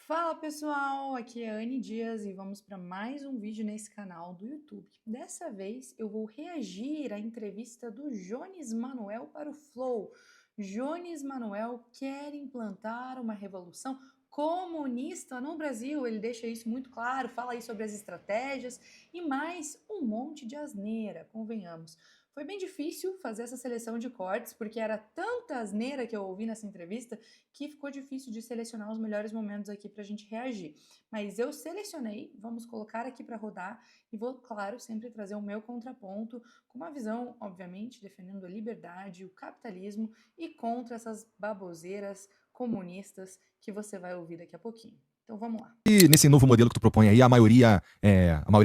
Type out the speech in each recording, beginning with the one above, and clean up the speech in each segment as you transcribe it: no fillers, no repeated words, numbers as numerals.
Fala pessoal, aqui é a Anne Dias e vamos para mais um vídeo nesse canal do YouTube. Dessa vez eu vou reagir à entrevista do Jones Manuel para o Flow. Jones Manuel quer implantar uma revolução comunista no Brasil, ele deixa isso muito claro, fala aí sobre as estratégias e mais um monte de asneira, convenhamos. Foi bem difícil fazer essa seleção de cortes, porque era tanta asneira que eu ouvi nessa entrevista que ficou difícil de selecionar os melhores momentos aqui para a gente reagir. Mas eu selecionei, vamos colocar aqui para rodar e vou, claro, sempre trazer o meu contraponto, com uma visão, obviamente, defendendo a liberdade, o capitalismo e contra essas baboseiras comunistas que você vai ouvir daqui a pouquinho. Então vamos lá. E nesse novo modelo que tu propõe aí, a maioria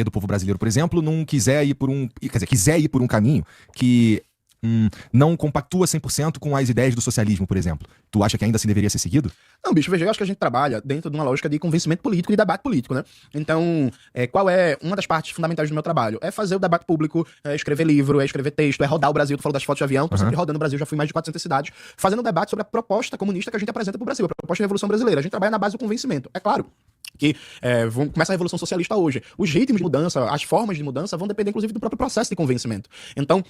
do povo brasileiro, por exemplo, não quiser ir por um, quer dizer, quiser ir por um caminho que não compactua 100% com as ideias do socialismo, por exemplo. Tu acha que ainda assim deveria ser seguido? Não, bicho, veja, eu acho que a gente trabalha dentro de uma lógica de convencimento político e debate político, né? Então, qual é uma das partes fundamentais do meu trabalho? É fazer o debate público, escrever livro, escrever texto, rodar o Brasil. Tu falou das fotos de avião, tô sempre rodando o Brasil, já fui em mais de 400 cidades, fazendo um debate sobre a proposta comunista que a gente apresenta pro Brasil, a proposta de revolução brasileira. A gente trabalha na base do convencimento. É claro que começa a Revolução Socialista hoje. Os ritmos de mudança, as formas de mudança vão depender, inclusive, do próprio processo de convencimento. Então,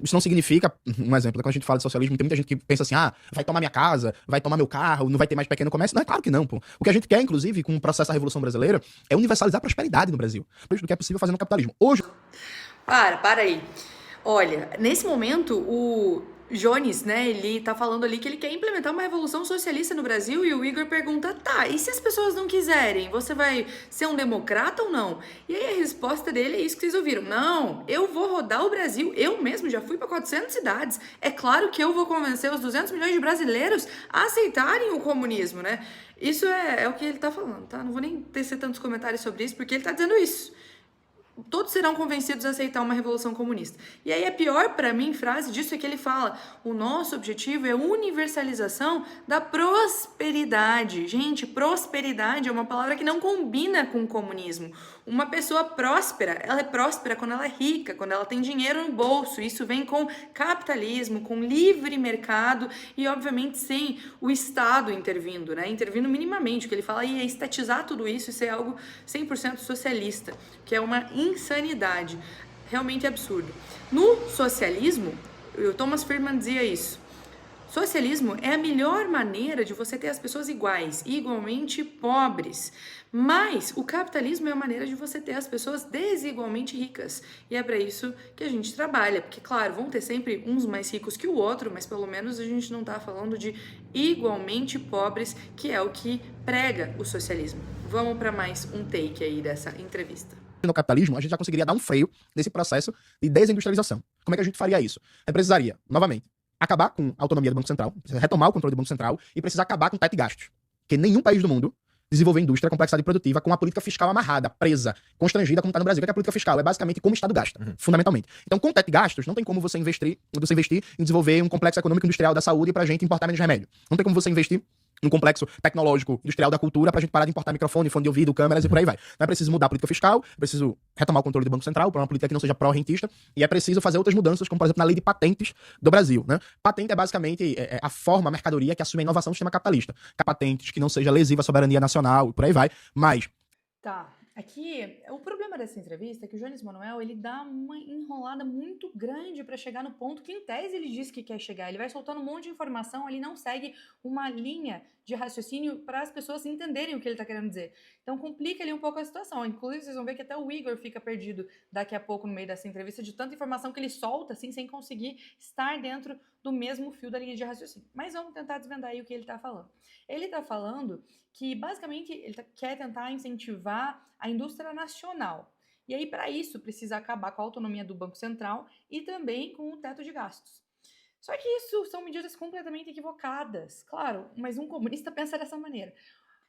isso não significa, um exemplo, quando a gente fala de socialismo, tem muita gente que pensa assim, vai tomar minha casa, vai tomar meu carro, não vai ter mais pequeno comércio. Não, é claro que não, pô. O que a gente quer, inclusive, com o processo da Revolução Brasileira, é universalizar a prosperidade no Brasil. Do que é possível fazer no capitalismo. Hoje... Para aí. Olha, nesse momento, o Jones, né, ele tá falando ali que ele quer implementar uma revolução socialista no Brasil e o Igor pergunta, tá, e se as pessoas não quiserem, você vai ser um democrata ou não? E aí a resposta dele é isso que vocês ouviram, não, eu vou rodar o Brasil, eu mesmo já fui para 400 cidades, é claro que eu vou convencer os 200 milhões de brasileiros a aceitarem o comunismo, né? Isso é o que ele tá falando, tá? Não vou nem tecer tantos comentários sobre isso, porque ele tá dizendo isso. Todos serão convencidos a aceitar uma revolução comunista. E aí a pior para mim frase disso é que ele fala: o nosso objetivo é a universalização da prosperidade. Gente, prosperidade é uma palavra que não combina com o comunismo. Uma pessoa próspera, ela é próspera quando ela é rica, quando ela tem dinheiro no bolso. Isso vem com capitalismo, com livre mercado e, obviamente, sem o Estado intervindo, né? Intervindo minimamente. O que ele fala aí é estatizar tudo isso e ser algo 100% socialista, que é uma insanidade. Realmente absurdo. No socialismo, o Thomas Friedman dizia isso. Socialismo é a melhor maneira de você ter as pessoas iguais, igualmente pobres. Mas o capitalismo é a maneira de você ter as pessoas desigualmente ricas. E é para isso que a gente trabalha. Porque, claro, vão ter sempre uns mais ricos que o outro, mas pelo menos a gente não está falando de igualmente pobres, que é o que prega o socialismo. Vamos para mais um take aí dessa entrevista. No capitalismo, a gente já conseguiria dar um freio nesse processo de desindustrialização. Como é que a gente faria isso? Precisaria, novamente, acabar com a autonomia do Banco Central, retomar o controle do Banco Central e precisa acabar com o teto de gastos. Porque nenhum país do mundo desenvolveu indústria, complexidade produtiva com a política fiscal amarrada, presa, constrangida, como está no Brasil. O que é a política fiscal? É basicamente como o Estado gasta, fundamentalmente. Então, com o teto de gastos, não tem como você investir em desenvolver um complexo econômico industrial da saúde pra gente importar menos remédio. Não tem como você investir num complexo tecnológico industrial da cultura pra gente parar de importar microfone, fone de ouvido, câmeras e por aí vai. Então é preciso mudar a política fiscal, é preciso retomar o controle do Banco Central para uma política que não seja pró-rentista e é preciso fazer outras mudanças, como por exemplo na lei de patentes do Brasil, né? Patente é basicamente a forma, a mercadoria que assume a inovação do sistema capitalista. Patentes que não seja lesiva à soberania nacional e por aí vai, mas... Tá, aqui o problema dessa entrevista é que o Jones Manuel ele dá uma enrolada muito grande para chegar no ponto que em tese ele diz que quer chegar. Ele vai soltando um monte de informação, ele não segue uma linha de raciocínio para as pessoas entenderem o que ele está querendo dizer. Então complica ali um pouco a situação. Inclusive vocês vão ver que até o Igor fica perdido daqui a pouco no meio dessa entrevista de tanta informação que ele solta assim sem conseguir estar dentro do mesmo fio da linha de raciocínio. Mas vamos tentar desvendar aí o que ele está falando. Ele está falando que basicamente ele quer tentar incentivar a indústria nacional. E aí, para isso, precisa acabar com a autonomia do Banco Central e também com o teto de gastos. Só que isso são medidas completamente equivocadas. Claro, mas um comunista pensa dessa maneira.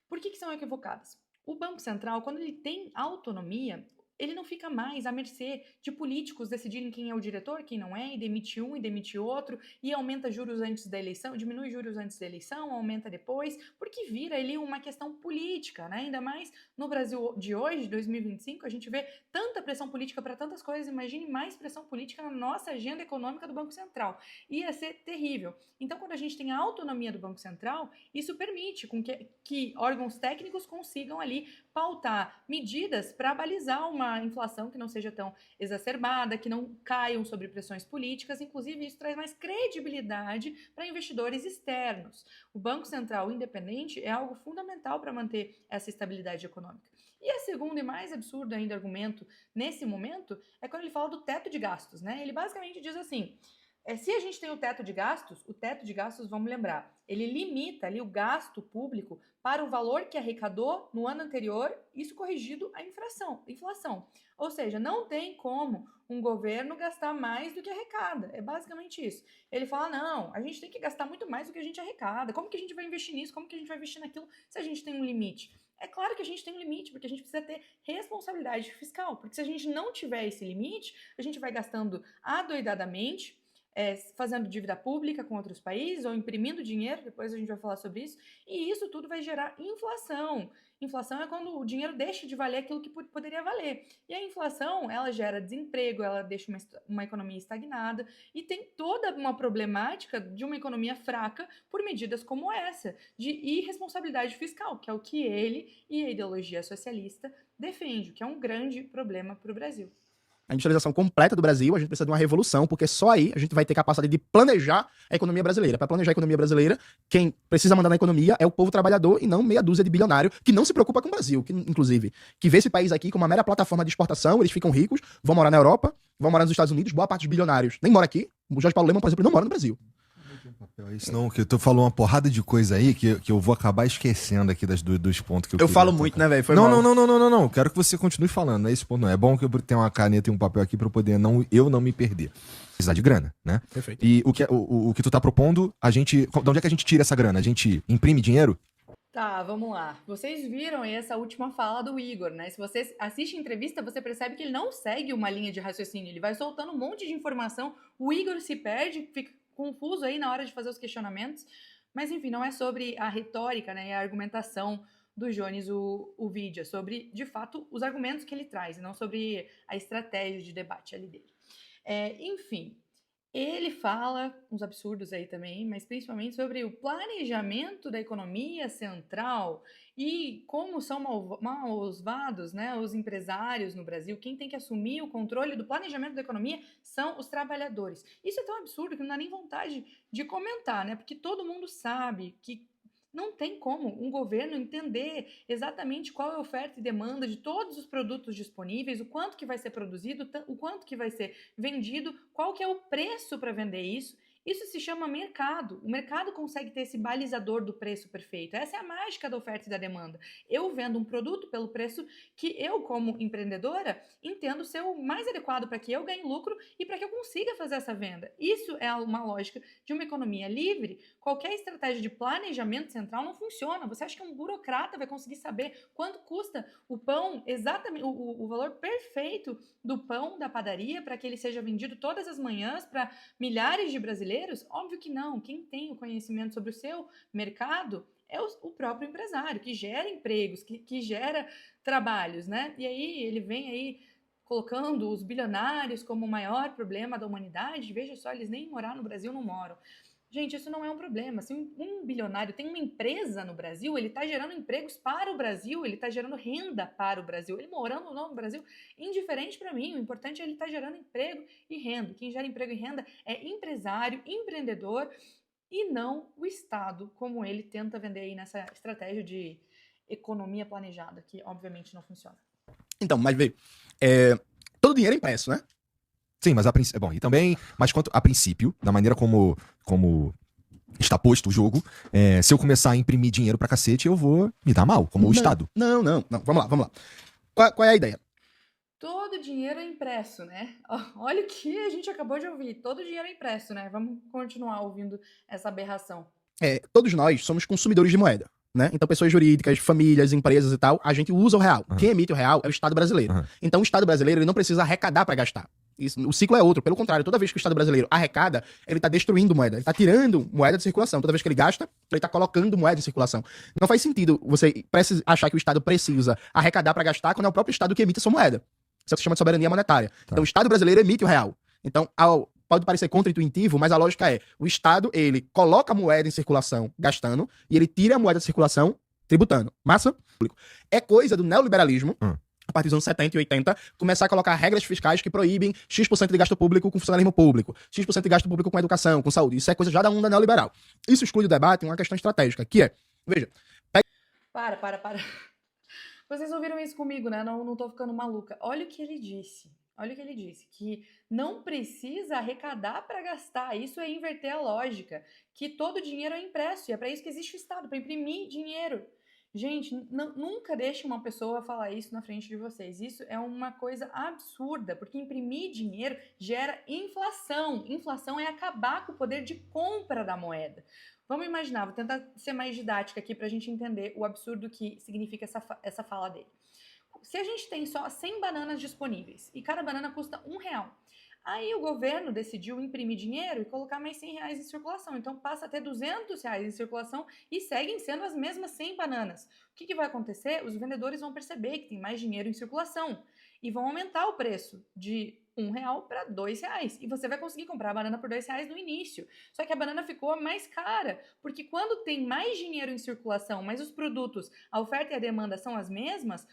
Por que são equivocadas? O Banco Central, quando ele tem autonomia, ele não fica mais à mercê de políticos decidirem quem é o diretor, quem não é, e demite um e demite outro, e aumenta juros antes da eleição, diminui juros antes da eleição, aumenta depois, porque vira ali uma questão política, né? Ainda mais no Brasil de hoje, 2025, a gente vê tanta pressão política para tantas coisas, imagine mais pressão política na nossa agenda econômica do Banco Central. Ia ser terrível. Então, quando a gente tem a autonomia do Banco Central, isso permite com que órgãos técnicos consigam ali pautar medidas para balizar uma inflação que não seja tão exacerbada, que não caiam sobre pressões políticas. Inclusive, isso traz mais credibilidade para investidores externos. O Banco Central independente é algo fundamental para manter essa estabilidade econômica. E a segundo e mais absurdo ainda argumento nesse momento é quando ele fala do teto de gastos, né? Ele basicamente diz assim: se a gente tem o teto de gastos, vamos lembrar, ele limita ali o gasto público para o valor que arrecadou no ano anterior, isso corrigido a inflação. Ou seja, não tem como um governo gastar mais do que arrecada. É basicamente isso. Ele fala, não, a gente tem que gastar muito mais do que a gente arrecada. Como que a gente vai investir nisso? Como que a gente vai investir naquilo se a gente tem um limite? É claro que a gente tem um limite, porque a gente precisa ter responsabilidade fiscal. Porque se a gente não tiver esse limite, a gente vai gastando adoidadamente, fazendo dívida pública com outros países ou imprimindo dinheiro, depois a gente vai falar sobre isso, e isso tudo vai gerar inflação. Inflação é quando o dinheiro deixa de valer aquilo que poderia valer. E a inflação, ela gera desemprego, ela deixa uma economia estagnada e tem toda uma problemática de uma economia fraca por medidas como essa, de irresponsabilidade fiscal, que é o que ele e a ideologia socialista defendem, que é um grande problema para o Brasil. A industrialização completa do Brasil, a gente precisa de uma revolução, porque só aí a gente vai ter capacidade de planejar a economia brasileira. Para planejar a economia brasileira, quem precisa mandar na economia é o povo trabalhador e não meia dúzia de bilionário que não se preocupa com o Brasil, que, inclusive, que vê esse país aqui como uma mera plataforma de exportação, eles ficam ricos, vão morar na Europa, vão morar nos Estados Unidos, boa parte dos bilionários nem mora aqui. O Jorge Paulo Lemann, por exemplo, não mora no Brasil. Isso não, que tu falou uma porrada de coisa aí que eu vou acabar esquecendo aqui dos pontos que eu Eu queria falo tocar. muito, né, velho? Foi Não, mal. não. Quero que você continue falando, não é esse ponto, não. É bom que eu tenha uma caneta e um papel aqui pra eu poder eu não me perder. Precisar de grana, né? Perfeito. E o que tu tá propondo, de onde é que a gente tira essa grana? A gente imprime dinheiro? Tá, vamos lá. Vocês viram aí essa última fala do Igor, né? Se você assiste a entrevista, você percebe que ele não segue uma linha de raciocínio. Ele vai soltando um monte de informação. O Igor se perde, fica confuso aí na hora de fazer os questionamentos. Mas, enfim, não é sobre a retórica, né, e a argumentação do Jones o vídeo. É sobre, de fato, os argumentos que ele traz, e não sobre a estratégia de debate ali dele. Enfim, ele fala uns absurdos aí também, mas principalmente sobre o planejamento da economia central e como são malvados, né, os empresários no Brasil. Quem tem que assumir o controle do planejamento da economia são os trabalhadores. Isso é tão absurdo que não dá nem vontade de comentar, né? Porque todo mundo sabe que não tem como um governo entender exatamente qual é a oferta e demanda de todos os produtos disponíveis, o quanto que vai ser produzido, o quanto que vai ser vendido, qual que é o preço para vender isso. Isso se chama mercado. O mercado consegue ter esse balizador do preço perfeito. Essa é a mágica da oferta e da demanda. Eu vendo um produto pelo preço que eu, como empreendedora, entendo ser o mais adequado para que eu ganhe lucro e para que eu consiga fazer essa venda. Isso é uma lógica de uma economia livre. Qualquer estratégia de planejamento central não funciona. Você acha que um burocrata vai conseguir saber quanto custa o pão, exatamente o valor perfeito do pão da padaria para que ele seja vendido todas as manhãs para milhares de brasileiros? Óbvio que não. Quem tem o conhecimento sobre o seu mercado é o próprio empresário, que gera empregos, que gera trabalhos, né? E aí ele vem aí colocando os bilionários como o maior problema da humanidade. Veja só, eles nem morar no Brasil não moram. Gente, isso não é um problema. Se um bilionário tem uma empresa no Brasil, ele está gerando empregos para o Brasil, ele está gerando renda para o Brasil. Ele morando ou não no Brasil, indiferente para mim. O importante é ele estar gerando emprego e renda. Quem gera emprego e renda é empresário, empreendedor e não o Estado, como ele tenta vender aí nessa estratégia de economia planejada, que obviamente não funciona. Então, mas veio. Todo dinheiro é impresso, né? Sim, mas bom, e também, mas quanto a princípio, da maneira como está posto o jogo, se eu começar a imprimir dinheiro pra cacete, eu vou me dar mal, como o Estado. Não. Vamos lá. Qual é a ideia? Todo dinheiro é impresso, né? Olha o que a gente acabou de ouvir. Todo dinheiro é impresso, né? Vamos continuar ouvindo essa aberração. Todos nós somos consumidores de moeda. né? Então, pessoas jurídicas, famílias, empresas e tal, a gente usa o real. Quem emite o real é o Estado brasileiro. Então, o Estado brasileiro ele não precisa arrecadar para gastar. O ciclo é outro. Pelo contrário, toda vez que o Estado brasileiro arrecada, ele está destruindo moeda. Ele está tirando moeda de circulação. Toda vez que ele gasta, ele está colocando moeda em circulação. Não faz sentido você achar que o Estado precisa arrecadar para gastar quando é o próprio Estado que emite a sua moeda. Isso é o que se chama de soberania monetária. Então, o Estado brasileiro emite o real. Então, pode parecer contra-intuitivo, mas a lógica é, o Estado, ele coloca a moeda em circulação gastando e ele tira a moeda de circulação tributando. Massa? É coisa do neoliberalismo, a partir dos anos 70 e 80, começar a colocar regras fiscais que proíbem X% de gasto público com funcionalismo público, X% de gasto público com educação, com saúde. Isso é coisa já da onda neoliberal. Isso exclui do debate uma questão estratégica, que é, veja... Para. Vocês ouviram isso comigo, né? Não tô ficando maluca. Olha o que ele disse. Que não precisa arrecadar para gastar. Isso é inverter a lógica. Que todo dinheiro é impresso. E é para isso que existe o Estado, para imprimir dinheiro. Gente, nunca deixe uma pessoa falar isso na frente de vocês. Isso é uma coisa absurda, porque imprimir dinheiro gera inflação. Inflação é acabar com o poder de compra da moeda. Vamos imaginar, vou tentar ser mais didática aqui para a gente entender o absurdo que significa essa fala dele. Se a gente tem só 100 bananas disponíveis e cada banana custa R$1, aí o governo decidiu imprimir dinheiro e colocar mais R$100 em circulação. Então passa a ter R$200 em circulação e seguem sendo as mesmas 100 bananas. O que vai acontecer? Os vendedores vão perceber que tem mais dinheiro em circulação e vão aumentar o preço de R$1 para R$2. E você vai conseguir comprar a banana por R$2 no início. Só que a banana ficou mais cara, porque quando tem mais dinheiro em circulação, mas os produtos, a oferta e a demanda são as mesmas,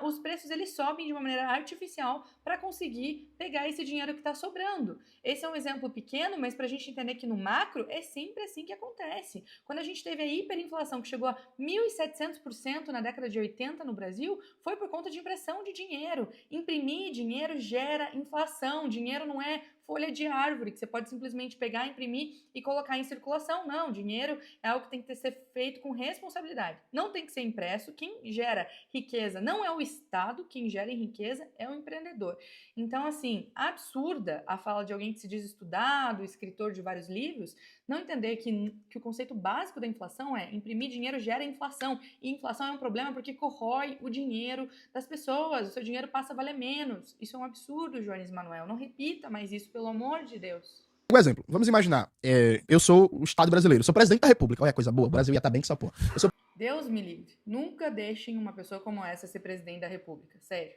os preços eles sobem de uma maneira artificial para conseguir pegar esse dinheiro que está sobrando. Esse é um exemplo pequeno, mas para a gente entender que no macro é sempre assim que acontece. Quando a gente teve a hiperinflação que chegou a 1.700% na década de 80 no Brasil, foi por conta de impressão de dinheiro. Imprimir dinheiro gera inflação. Dinheiro não é folha de árvore, que você pode simplesmente pegar, imprimir e colocar em circulação. Não, dinheiro é algo que tem que ser feito com responsabilidade. Não tem que ser impresso. Quem gera riqueza não é o Estado, quem gera riqueza é o empreendedor. Então, assim, absurda a fala de alguém que se diz estudado, escritor de vários livros, não entender que o conceito básico da inflação é imprimir dinheiro gera inflação. E inflação é um problema porque corrói o dinheiro das pessoas, o seu dinheiro passa a valer menos. Isso é um absurdo, Jones Manuel. Não repita mais isso, pelo amor de Deus. Um exemplo, vamos imaginar, eu sou o Estado brasileiro, sou presidente da República, olha a coisa boa, o Brasil ia estar bem com essa porra. Eu sou Deus me livre. Nunca deixem uma pessoa como essa ser presidente da República, sério.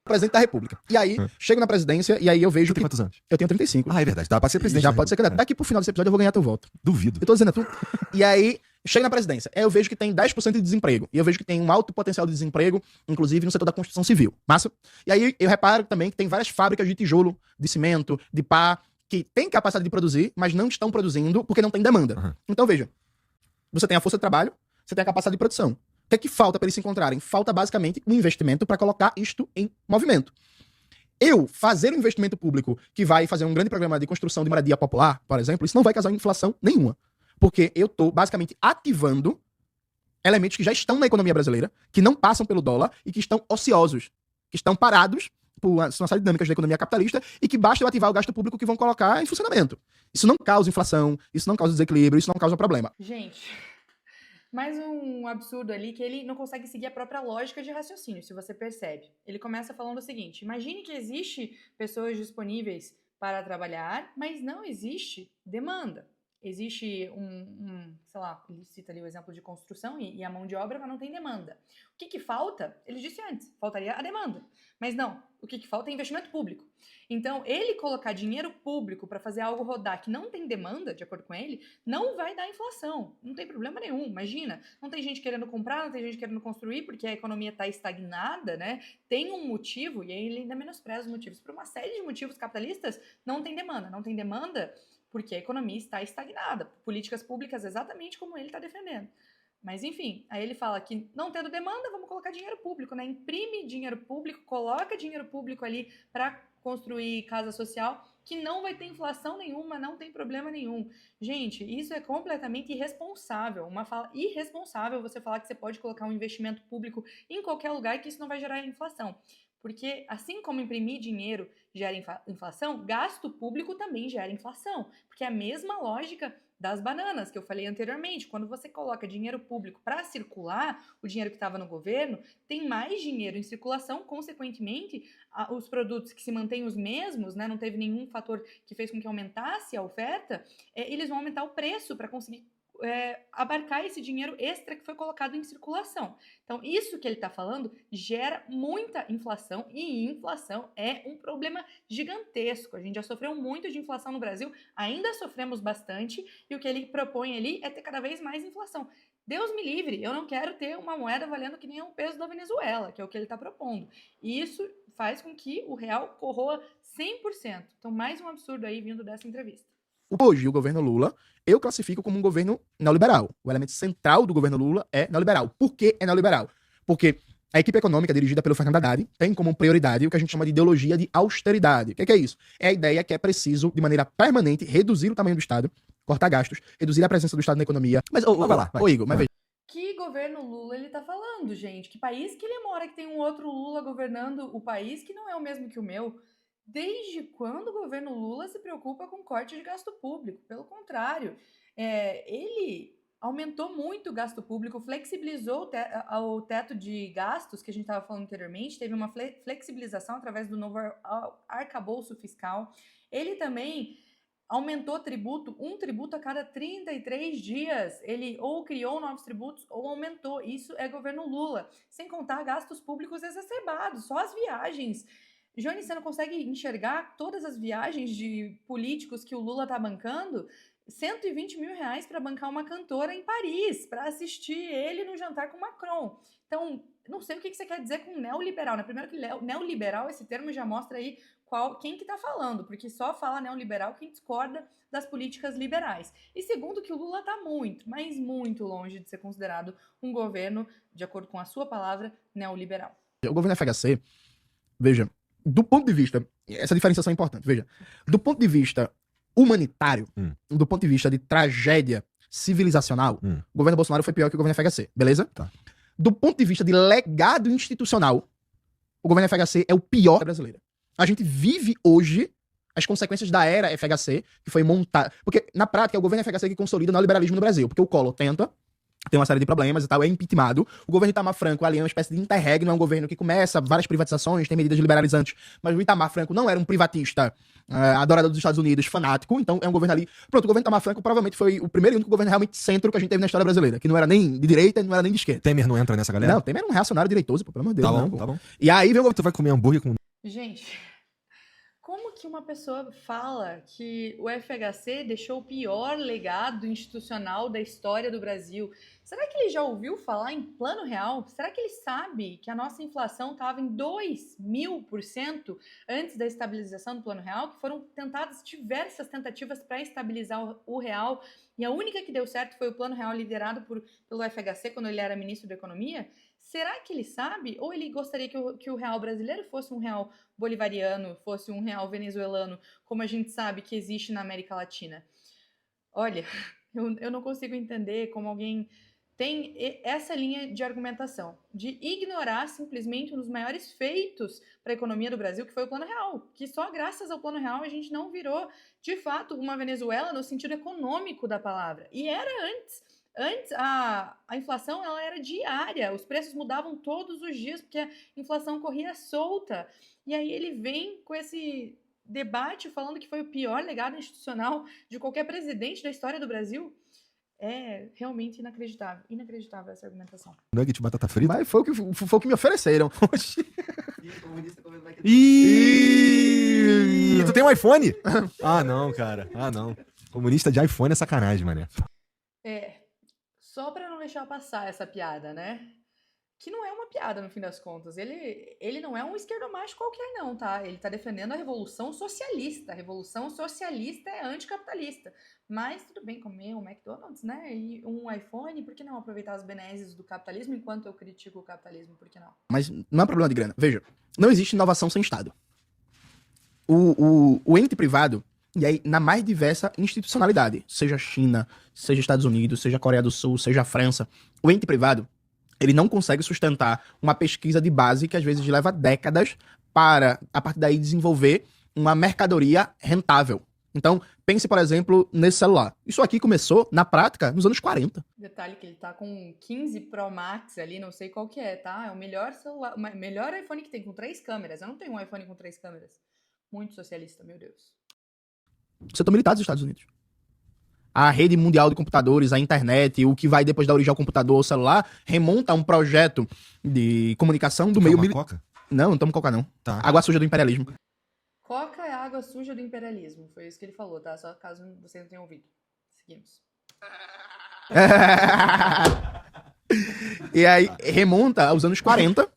presidente da República. E aí, chego na presidência e aí eu vejo Tu tem quantos anos? Eu tenho 35. Ah, é verdade. Dá pra ser presidente. Já da pode ser República. candidato. Daqui pro final desse episódio eu vou ganhar teu voto. Duvido. Eu tô dizendo a tu. E aí, chego na presidência. Aí eu vejo que tem 10% de desemprego. E eu vejo que tem um alto potencial de desemprego, inclusive no setor da construção civil. Massa? E aí eu reparo também que tem várias fábricas de tijolo, de cimento, de pá, que têm capacidade de produzir, mas não estão produzindo porque não tem demanda. Então veja, você tem a força de trabalho, você tem a capacidade de produção. O que é que falta para eles se encontrarem? Falta basicamente um investimento para colocar isto em movimento. Eu fazer um investimento público que vai fazer um grande programa de construção de moradia popular, por exemplo, isso não vai causar inflação nenhuma. Porque eu estou basicamente ativando elementos que já estão na economia brasileira, que não passam pelo dólar e que estão ociosos, que estão parados por uma série de dinâmicas da economia capitalista e que basta eu ativar o gasto público que vão colocar em funcionamento. Isso não causa inflação, isso não causa desequilíbrio, isso não causa problema. Gente, mais um absurdo ali que ele não consegue seguir a própria lógica de raciocínio, se você percebe. Ele começa falando o seguinte: imagine que existe pessoas disponíveis para trabalhar, mas não existe demanda. Existe sei lá, ele cita ali o exemplo de construção e a mão de obra, mas não tem demanda. O que falta? Ele disse antes, faltaria a demanda. Mas não, o que falta é investimento público. Então, ele colocar dinheiro público para fazer algo rodar que não tem demanda, de acordo com ele, não vai dar inflação. Não tem problema nenhum, imagina. Não tem gente querendo comprar, não tem gente querendo construir, porque a economia está estagnada, né? Tem um motivo, e aí ele ainda menospreza os motivos. Por uma série de motivos capitalistas, não tem demanda. Não tem demanda porque a economia está estagnada. Políticas públicas exatamente como ele está defendendo. Mas, enfim, aí ele fala que não tendo demanda, vamos colocar dinheiro público, né? Imprime dinheiro público, coloca dinheiro público ali para construir casa social, que não vai ter inflação nenhuma, não tem problema nenhum. Gente, isso é completamente irresponsável. Uma fala irresponsável você falar que você pode colocar um investimento público em qualquer lugar e que isso não vai gerar inflação. Porque assim como imprimir dinheiro gera inflação, gasto público também gera inflação. Porque é a mesma lógica das bananas, que eu falei anteriormente. Quando você coloca dinheiro público para circular, o dinheiro que estava no governo, tem mais dinheiro em circulação, consequentemente, os produtos que se mantêm os mesmos, né, não teve nenhum fator que fez com que aumentasse a oferta, eles vão aumentar o preço para conseguir abarcar esse dinheiro extra que foi colocado em circulação. Então, isso que ele está falando gera muita inflação, e inflação é um problema gigantesco. A gente já sofreu muito de inflação no Brasil, ainda sofremos bastante, e o que ele propõe ali é ter cada vez mais inflação. Deus me livre, eu não quero ter uma moeda valendo que nem o peso da Venezuela, que é o que ele está propondo. E isso faz com que o real corroa 100%. Então, mais um absurdo aí vindo dessa entrevista. Hoje, o governo Lula, eu classifico como um governo neoliberal. O elemento central do governo Lula é neoliberal. Por que é neoliberal? Porque a equipe econômica dirigida pelo Fernando Haddad tem como prioridade o que a gente chama de ideologia de austeridade. O que é isso? É a ideia que é preciso, de maneira permanente, reduzir o tamanho do Estado, cortar gastos, reduzir a presença do Estado na economia. Mas, Igor, mas veja. Que governo Lula ele tá falando, gente? Que país que ele mora que tem um outro Lula governando o país que não é o mesmo que o meu? Desde quando o governo Lula se preocupa com corte de gasto público? Pelo contrário, ele aumentou muito o gasto público, flexibilizou o teto de gastos que a gente estava falando anteriormente, teve uma flexibilização através do novo arcabouço fiscal. Ele também aumentou um tributo a cada 33 dias. Ele ou criou novos tributos ou aumentou. Isso é governo Lula. Sem contar gastos públicos exacerbados, só as viagens. Johnny, você não consegue enxergar todas as viagens de políticos que o Lula tá bancando? 120 mil reais para bancar uma cantora em Paris, para assistir ele no jantar com Macron. Então, não sei o que você quer dizer com neoliberal, né? Primeiro que neoliberal, esse termo já mostra aí quem que tá falando, porque só fala neoliberal quem discorda das políticas liberais. E segundo que o Lula tá muito, mas muito longe de ser considerado um governo, de acordo com a sua palavra, neoliberal. O governo FHC, veja, do ponto de vista, essa diferenciação é importante, veja, do ponto de vista humanitário, do ponto de vista de tragédia civilizacional, o governo Bolsonaro foi pior que o governo FHC, beleza? Tá. Do ponto de vista de legado institucional, o governo FHC é o pior brasileiro. A gente vive hoje as consequências da era FHC, que foi montada, porque na prática é o governo FHC que consolida o neoliberalismo no Brasil, porque o Collor tem uma série de problemas e tal, é impeachmentado. O governo Itamar Franco ali é uma espécie de interregno, é um governo que começa várias privatizações, tem medidas liberalizantes, mas o Itamar Franco não era um privatista adorador dos Estados Unidos, fanático, então é um governo ali... Pronto, o governo Itamar Franco provavelmente foi o primeiro e único governo realmente centro que a gente teve na história brasileira, que não era nem de direita e não era nem de esquerda. Temer não entra nessa galera? Não, Temer era um reacionário direitoso, pelo amor de Deus. Tá bom, não, tá bom. E aí vem o... Tu vai comer hambúrguer com... Gente, como que uma pessoa fala que o FHC deixou o pior legado institucional da história do Brasil? Será que ele já ouviu falar em Plano Real? Será que ele sabe que a nossa inflação estava em 2.000% antes da estabilização do Plano Real? Que foram tentadas diversas tentativas para estabilizar o real, e a única que deu certo foi o Plano Real liderado pelo FHC quando ele era ministro da Economia? Será que ele sabe? Ou ele gostaria que o real brasileiro fosse um real bolivariano, fosse um real venezuelano, como a gente sabe que existe na América Latina? Olha, eu não consigo entender como alguém tem essa linha de argumentação, de ignorar simplesmente um dos maiores feitos para a economia do Brasil, que foi o Plano Real, que só graças ao Plano Real a gente não virou, de fato, uma Venezuela no sentido econômico da palavra. E era antes. Antes, a inflação ela era diária, os preços mudavam todos os dias, porque a inflação corria solta. E aí ele vem com esse debate falando que foi o pior legado institucional de qualquer presidente da história do Brasil. É realmente inacreditável. Inacreditável essa argumentação. Nugget de batata frita? Mas foi o que me ofereceram. Ih, tu tem um iPhone? Ah, não, cara. Ah, não. Comunista de iPhone é sacanagem, mané. Só para não deixar passar essa piada, né? Que não é uma piada, no fim das contas. Ele não é um esquerdomacho qualquer, não, tá? Ele tá defendendo a revolução socialista. A revolução socialista é anticapitalista. Mas tudo bem comer um McDonald's, né? E um iPhone, por que não aproveitar as benesses do capitalismo enquanto eu critico o capitalismo? Por que não? Mas não é problema de grana. Veja, não existe inovação sem Estado. O ente privado, e aí na mais diversa institucionalidade, seja China, seja Estados Unidos, seja Coreia do Sul, seja França, o ente privado, ele não consegue sustentar uma pesquisa de base que às vezes leva décadas para, a partir daí, desenvolver uma mercadoria rentável. Então, pense, por exemplo, nesse celular. Isso aqui começou, na prática, nos anos 40. Detalhe que ele tá com 15 Pro Max ali, não sei qual que é, tá? É o melhor celular, o melhor iPhone que tem, com 3 câmeras. Eu não tenho um iPhone com 3 câmeras. Muito socialista, meu Deus. O setor militar dos Estados Unidos. A rede mundial de computadores, a internet, o que vai depois da origem ao computador ou celular, remonta a um projeto de comunicação do meio militar. Coca? Não tomo coca, não. Tá. Água suja do imperialismo. Coca é a água suja do imperialismo. Foi isso que ele falou, tá? Só caso você não tenha ouvido. Seguimos. E aí, remonta aos anos 40,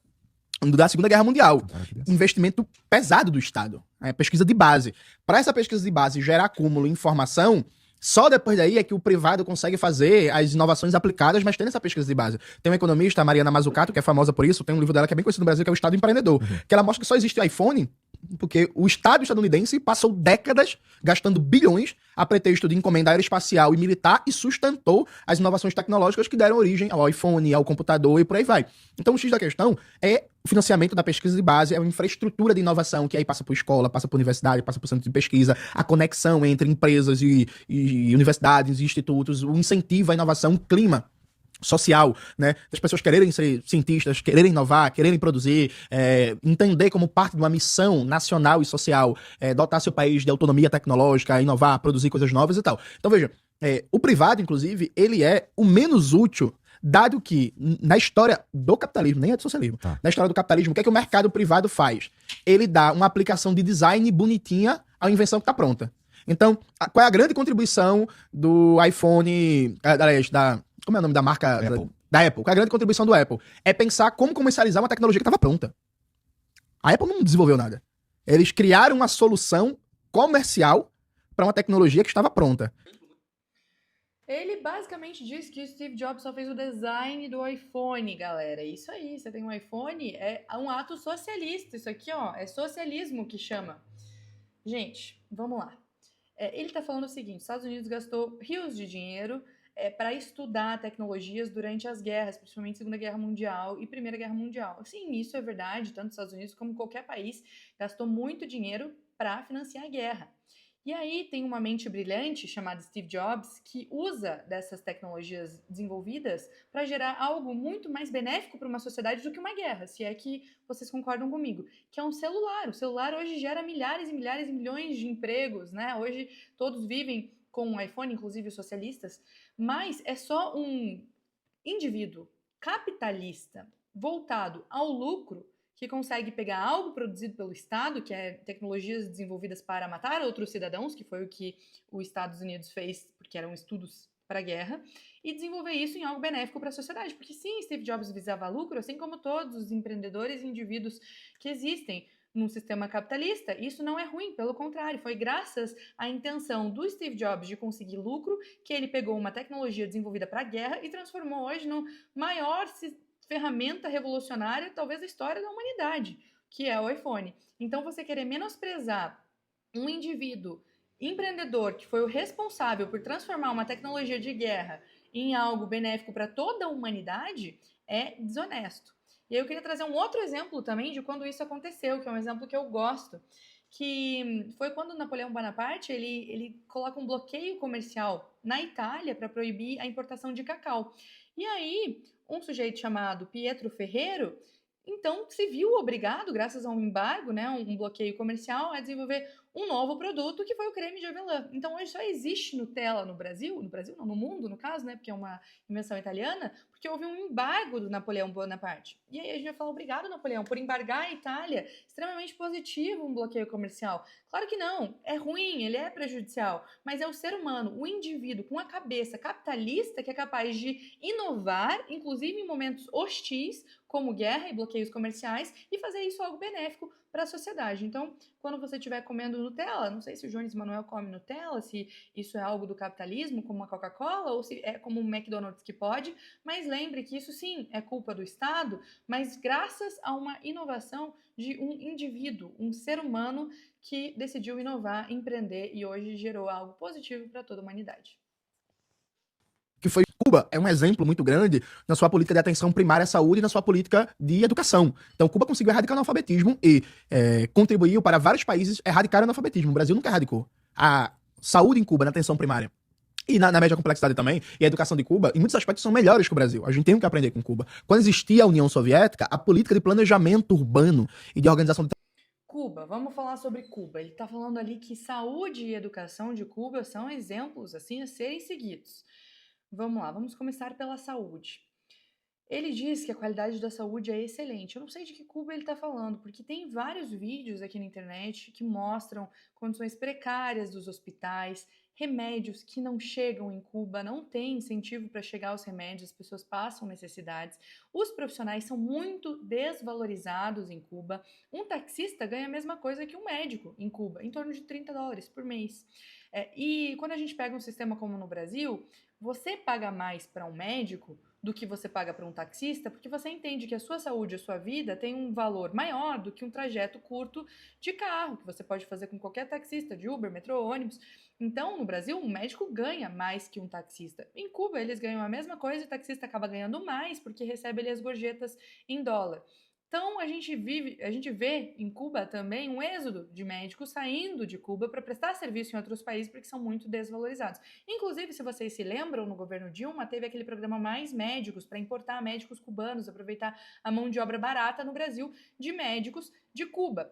da Segunda Guerra Mundial. Investimento pesado do Estado. Pesquisa de base. Para essa pesquisa de base gerar acúmulo e informação, só depois daí é que o privado consegue fazer as inovações aplicadas, mas tem essa pesquisa de base. Tem uma economista, a Mariana Mazzucato, que é famosa por isso, tem um livro dela que é bem conhecido no Brasil, que é o Estado Empreendedor, que ela mostra que só existe o iPhone porque o Estado estadunidense passou décadas gastando bilhões a pretexto de encomenda aeroespacial e militar e sustentou as inovações tecnológicas que deram origem ao iPhone, ao computador e por aí vai. Então o X da questão é o financiamento da pesquisa de base, é uma infraestrutura de inovação que aí passa por escola, passa por universidade, passa por centro de pesquisa, a conexão entre empresas e universidades e institutos, o incentivo à inovação, o clima social, né, das pessoas quererem ser cientistas, quererem inovar, quererem produzir, entender como parte de uma missão nacional e social, dotar seu país de autonomia tecnológica, inovar, produzir coisas novas e tal. Então veja, o privado, inclusive, ele é o menos útil, dado que na história do capitalismo, nem é do socialismo, na história do capitalismo, o que é que o mercado privado faz? Ele dá uma aplicação de design bonitinha à invenção que está pronta. Então, qual é a grande contribuição do iPhone, como é o nome da marca? Da Apple. Qual é a grande contribuição do Apple? É pensar como comercializar uma tecnologia que estava pronta. A Apple não desenvolveu nada. Eles criaram uma solução comercial para uma tecnologia que estava pronta. Ele basicamente disse que o Steve Jobs só fez o design do iPhone, galera. Isso aí, você tem um iPhone, é um ato socialista. Isso aqui, ó, é socialismo que chama. Gente, vamos lá. Ele tá falando o seguinte, os Estados Unidos gastou rios de dinheiro para estudar tecnologias durante as guerras, principalmente Segunda Guerra Mundial e Primeira Guerra Mundial. Sim, isso é verdade, tanto os Estados Unidos como qualquer país gastou muito dinheiro para financiar a guerra. E aí tem uma mente brilhante chamada Steve Jobs que usa dessas tecnologias desenvolvidas para gerar algo muito mais benéfico para uma sociedade do que uma guerra, se é que vocês concordam comigo, que é um celular. O celular hoje gera milhares e milhares e milhões de empregos, né? Hoje todos vivem com um iPhone, inclusive os socialistas, mas é só um indivíduo capitalista voltado ao lucro que consegue pegar algo produzido pelo Estado, que é tecnologias desenvolvidas para matar outros cidadãos, que foi o que os Estados Unidos fez, porque eram estudos para a guerra, e desenvolver isso em algo benéfico para a sociedade. Porque sim, Steve Jobs visava lucro, assim como todos os empreendedores e indivíduos que existem num sistema capitalista. Isso não é ruim, pelo contrário, foi graças à intenção do Steve Jobs de conseguir lucro que ele pegou uma tecnologia desenvolvida para a guerra e transformou hoje no maior ferramenta revolucionária, talvez da história da humanidade, que é o iPhone. Então, você querer menosprezar um indivíduo empreendedor que foi o responsável por transformar uma tecnologia de guerra em algo benéfico para toda a humanidade é desonesto. E aí eu queria trazer um outro exemplo também de quando isso aconteceu, que é um exemplo que eu gosto, que foi quando Napoleão Bonaparte ele coloca um bloqueio comercial na Itália para proibir a importação de cacau. E aí, um sujeito chamado Pietro Ferrero, então se viu obrigado, graças a um embargo, né, um bloqueio comercial, a desenvolver um novo produto que foi o creme de avelã. Então hoje só existe Nutella no Brasil não, no mundo, no caso, né, porque é uma invenção italiana, porque houve um embargo do Napoleão Bonaparte. E aí a gente vai falar, obrigado, Napoleão, por embargar a Itália. Extremamente positivo um bloqueio comercial. Claro que não, é ruim, ele é prejudicial, mas é o ser humano, o indivíduo com a cabeça capitalista que é capaz de inovar, inclusive em momentos hostis, como guerra e bloqueios comerciais, e fazer isso algo benéfico para a sociedade. Então, quando você estiver comendo Nutella, não sei se o Jones Manuel come Nutella, se isso é algo do capitalismo, como a Coca-Cola, ou se é como o McDonald's que pode, mas lembre que isso sim é culpa do Estado, mas graças a uma inovação de um indivíduo, um ser humano que decidiu inovar, empreender e hoje gerou algo positivo para toda a humanidade. Que foi Cuba é um exemplo muito grande na sua política de atenção primária à saúde e na sua política de educação. Então, Cuba conseguiu erradicar o analfabetismo e contribuiu para vários países erradicarem o analfabetismo. O Brasil nunca erradicou. A saúde em Cuba, na atenção primária, e na média complexidade também, e a educação de Cuba, em muitos aspectos, são melhores que o Brasil. A gente tem o que aprender com Cuba. Quando existia a União Soviética, a política de planejamento urbano e de organização de Cuba, vamos falar sobre Cuba. Ele está falando ali que saúde e educação de Cuba são exemplos assim a serem seguidos. Vamos lá, vamos começar pela saúde. Ele diz que a qualidade da saúde é excelente. Eu não sei de que Cuba ele está falando, porque tem vários vídeos aqui na internet que mostram condições precárias dos hospitais, remédios que não chegam em Cuba, não tem incentivo para chegar aos remédios, as pessoas passam necessidades. Os profissionais são muito desvalorizados em Cuba. Um taxista ganha a mesma coisa que um médico em Cuba, em torno de $30 por mês. E quando a gente pega um sistema como no Brasil, você paga mais para um médico do que você paga para um taxista, porque você entende que a sua saúde, a sua vida tem um valor maior do que um trajeto curto de carro, que você pode fazer com qualquer taxista, de Uber, metrô, ônibus. Então, no Brasil, um médico ganha mais que um taxista. Em Cuba, eles ganham a mesma coisa e o taxista acaba ganhando mais porque recebe ali as gorjetas em dólar. Então, a gente vê em Cuba também um êxodo de médicos saindo de Cuba para prestar serviço em outros países porque são muito desvalorizados. Inclusive, se vocês se lembram, no governo Dilma, teve aquele programa Mais Médicos para importar médicos cubanos, aproveitar a mão de obra barata no Brasil de médicos de Cuba.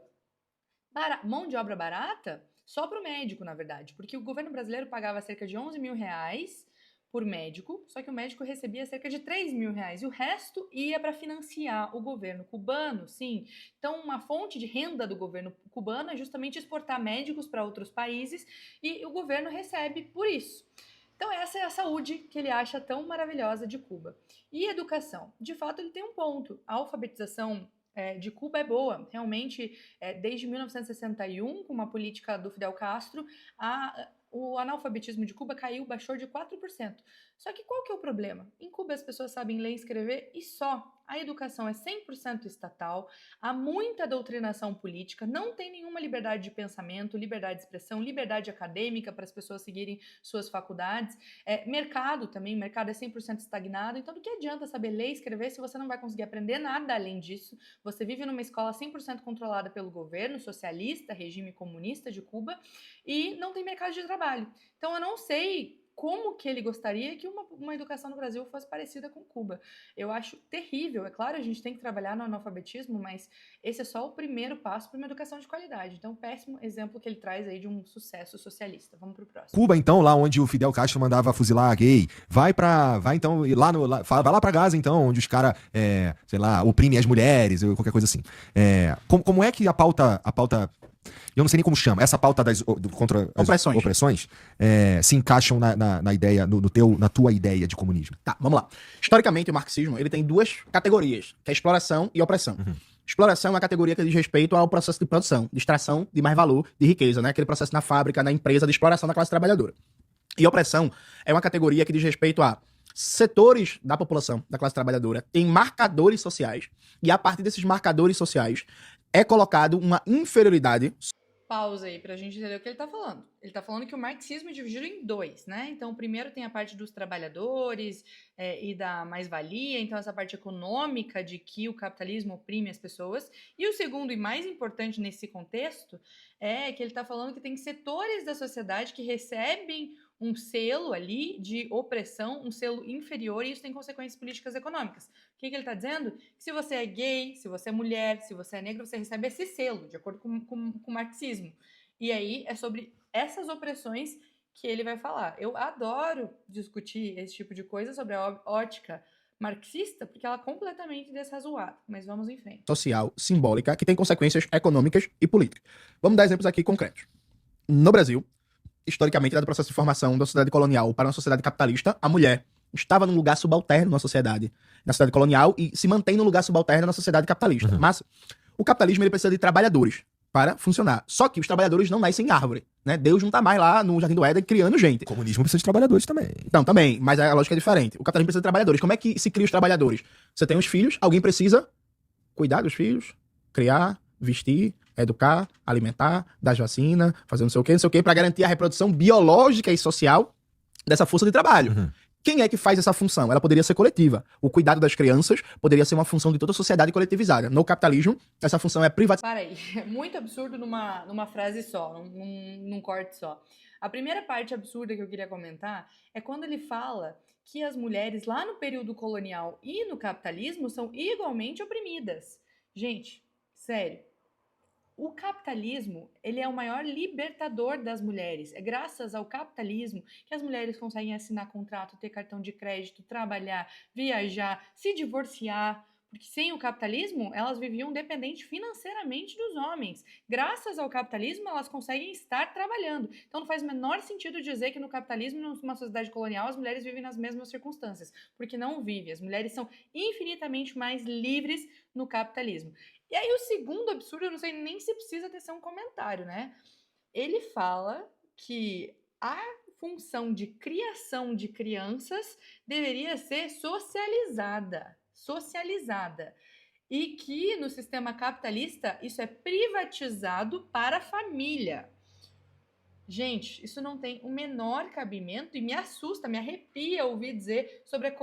Mão de obra barata só para o médico, na verdade, porque o governo brasileiro pagava cerca de R$11 mil por médico, só que o médico recebia cerca de R$3 mil e o resto ia para financiar o governo cubano, sim. Então, uma fonte de renda do governo cubano é justamente exportar médicos para outros países e o governo recebe por isso. Então, essa é a saúde que ele acha tão maravilhosa de Cuba. E educação? De fato, ele tem um ponto. A alfabetização de Cuba é boa. Realmente, desde 1961, com uma política do Fidel Castro, o analfabetismo de Cuba baixou de 4%. Só que qual que é o problema? Em Cuba as pessoas sabem ler e escrever e só. A educação é 100% estatal, há muita doutrinação política, não tem nenhuma liberdade de pensamento, liberdade de expressão, liberdade acadêmica para as pessoas seguirem suas faculdades. Mercado também, mercado é 100% estagnado, então do que adianta saber ler e escrever se você não vai conseguir aprender nada além disso? Você vive numa escola 100% controlada pelo governo socialista, regime comunista de Cuba, e não tem mercado de trabalho. Então eu não sei como que ele gostaria que uma educação no Brasil fosse parecida com Cuba. Eu acho terrível. É claro, a gente tem que trabalhar no analfabetismo, mas esse é só o primeiro passo para uma educação de qualidade. Então, péssimo exemplo que ele traz aí de um sucesso socialista. Vamos pro próximo. Cuba, então, lá onde o Fidel Castro mandava fuzilar gay, vai lá pra Gaza, então, onde os caras, sei lá, oprimem as mulheres, ou qualquer coisa assim. Como é que a pauta, eu não sei nem como chama, essa pauta contra as opressões se encaixam na ideia, na tua ideia de comunismo? Tá, vamos lá. Historicamente, o marxismo ele tem duas categorias, que é exploração e opressão. Uhum. Exploração é uma categoria que diz respeito ao processo de produção, de extração de mais valor, de riqueza, né? Aquele processo na fábrica, na empresa, de exploração da classe trabalhadora. E opressão é uma categoria que diz respeito a setores da população, da classe trabalhadora, tem marcadores sociais, e a partir desses marcadores sociais é colocado uma inferioridade. Pausa aí pra gente entender o que ele tá falando. Ele tá falando que o marxismo é dividido em dois, né? Então, primeiro tem a parte dos trabalhadores e da mais-valia, então essa parte econômica de que o capitalismo oprime as pessoas. E o segundo e mais importante nesse contexto é que ele tá falando que tem setores da sociedade que recebem um selo ali de opressão, um selo inferior, e isso tem consequências políticas e econômicas. O que ele está dizendo? Que se você é gay, se você é mulher, se você é negro, você recebe esse selo, de acordo com o marxismo. E aí é sobre essas opressões que ele vai falar. Eu adoro discutir esse tipo de coisa sobre a ótica marxista, porque ela é completamente desrazoada. Mas vamos em frente. Social, simbólica, que tem consequências econômicas e políticas. Vamos dar exemplos aqui concretos. No Brasil, historicamente, dado o processo de formação da sociedade colonial para uma sociedade capitalista, a mulher estava num lugar subalterno na sociedade colonial e se mantém num lugar subalterno na sociedade capitalista. Uhum. Mas o capitalismo ele precisa de trabalhadores para funcionar. Só que os trabalhadores não nascem em árvore, né? Deus não tá mais lá no Jardim do Éden criando gente. O comunismo precisa de trabalhadores também. Não, também, mas a lógica é diferente. O capitalismo precisa de trabalhadores. Como é que se cria os trabalhadores? Você tem os filhos, alguém precisa cuidar dos filhos, criar, vestir, educar, alimentar, dar vacina, fazer não sei o quê, para garantir a reprodução biológica e social dessa força de trabalho. Uhum. Quem é que faz essa função? Ela poderia ser coletiva. O cuidado das crianças poderia ser uma função de toda a sociedade coletivizada. No capitalismo, essa função é privatizada. Para aí, é muito absurdo numa frase só, num corte só. A primeira parte absurda que eu queria comentar é quando ele fala que as mulheres lá no período colonial e no capitalismo são igualmente oprimidas. Gente, sério. O capitalismo, ele é o maior libertador das mulheres. É graças ao capitalismo que as mulheres conseguem assinar contrato, ter cartão de crédito, trabalhar, viajar, se divorciar. Porque sem o capitalismo, elas viviam dependentes financeiramente dos homens. Graças ao capitalismo, elas conseguem estar trabalhando. Então não faz o menor sentido dizer que no capitalismo, numa sociedade colonial, as mulheres vivem nas mesmas circunstâncias. Porque não vivem. As mulheres são infinitamente mais livres no capitalismo. E aí o segundo absurdo, eu não sei nem se precisa ter um comentário, né? Ele fala que a função de criação de crianças deveria ser socializada. E que no sistema capitalista isso é privatizado para a família. Gente, isso não tem o menor cabimento e me assusta, me arrepia ouvir dizer sobre a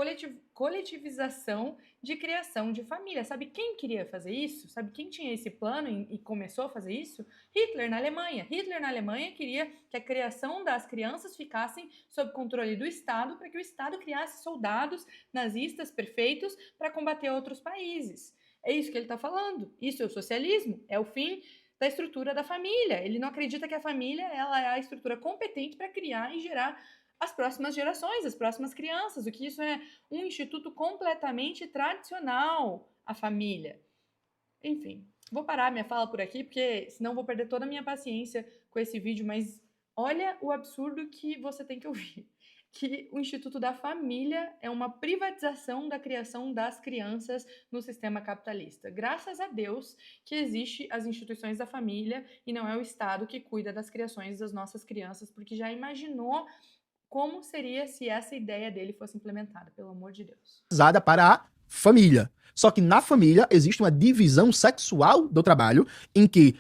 coletivização de criação de família. Sabe quem queria fazer isso? Sabe quem tinha esse plano e começou a fazer isso? Hitler na Alemanha. Hitler na Alemanha queria que a criação das crianças ficassem sob controle do Estado para que o Estado criasse soldados nazistas perfeitos para combater outros países. É isso que ele está falando. Isso é o socialismo, é o fim da estrutura da família. Ele não acredita que a família ela é a estrutura competente para criar e gerar as próximas gerações, as próximas crianças, o que isso é um instituto completamente tradicional, a família. Enfim, vou parar minha fala por aqui, porque senão vou perder toda a minha paciência com esse vídeo, mas olha o absurdo que você tem que ouvir. Que o Instituto da Família é uma privatização da criação das crianças no sistema capitalista. Graças a Deus que existem as instituições da família e não é o Estado que cuida das criações das nossas crianças, porque já imaginou como seria se essa ideia dele fosse implementada, pelo amor de Deus. Para a família. Só que na família existe uma divisão sexual do trabalho em que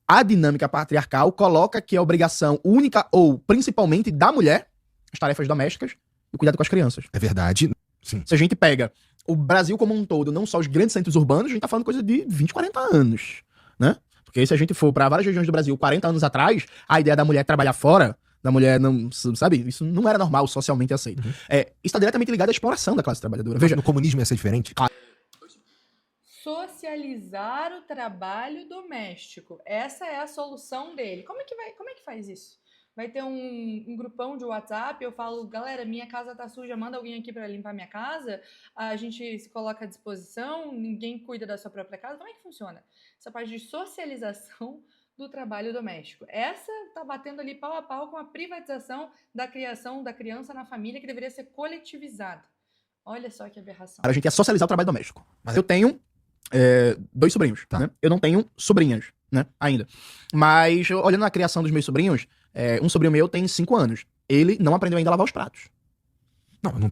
a dinâmica patriarcal coloca que é obrigação única ou principalmente da mulher as tarefas domésticas e o cuidado com as crianças. É verdade. Sim. Se a gente pega o Brasil como um todo, não só os grandes centros urbanos, a gente tá falando coisa de 20, 40 anos, né? Porque se a gente for para várias regiões do Brasil 40 anos atrás, a ideia da mulher trabalhar fora, da mulher não, sabe? Isso não era normal, socialmente aceito. Uhum. Isso está diretamente ligado à exploração da classe trabalhadora. Veja, no comunismo ia ser diferente? Socializar o trabalho doméstico. Essa é a solução dele. Como é que faz isso? Vai ter um grupão de WhatsApp, eu falo, galera, minha casa tá suja, manda alguém aqui para limpar minha casa, a gente se coloca à disposição, ninguém cuida da sua própria casa. Como é que funciona? Essa parte de socialização do trabalho doméstico. Essa tá batendo ali pau a pau com a privatização da criação da criança na família, que deveria ser coletivizada. Olha só que aberração. A gente ia socializar o trabalho doméstico. Mas eu tenho 2 sobrinhos, tá? Né? Eu não tenho sobrinhas, né, ainda. Mas, olhando a criação dos meus sobrinhos, um sobrinho meu tem 5 anos. Ele não aprendeu ainda a lavar os pratos.